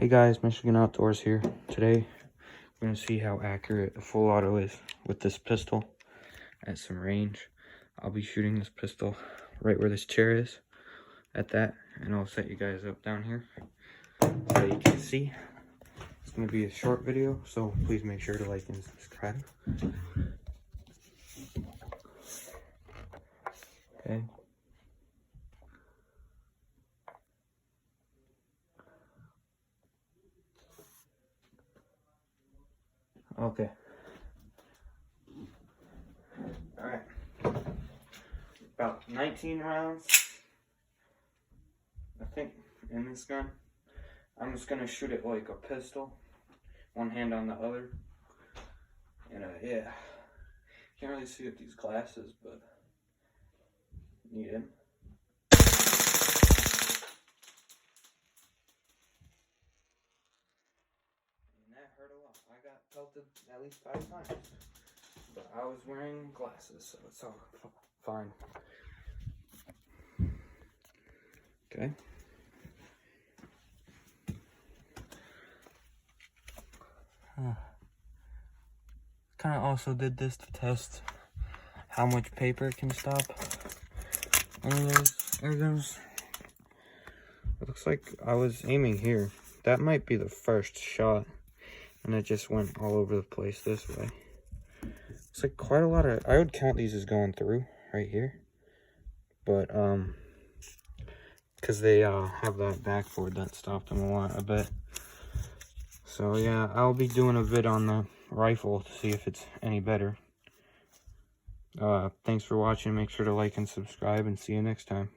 Hey guys, Michigan Outdoors here. Today, we're going to see how accurate a full auto is with this pistol at some range. I'll be shooting this pistol right where this chair is, at that, and I'll set you guys up down here so you can see. It's going to be a short video, so please make sure to like and subscribe. Okay. Okay. Alright. About 19 rounds, I think, in this gun. I'm just going to shoot it like a pistol. One hand on the other. And yeah. Can't really see with these glasses, but need them. Hurt a lot. I got pelted at least 5 times, but I was wearing glasses, so it's all fine. Okay. Kind of also did this to test how much paper can stop one of those air guns. It looks like I was aiming here. That might be the first shot. And it just went all over the place this way. It's like quite a lot of, I would count these as going through right here. But, because they have that backboard that stopped them a lot, I bet. So yeah, I'll be doing a vid on the rifle to see if it's any better. Thanks for watching. Make sure to like and subscribe, and see you next time.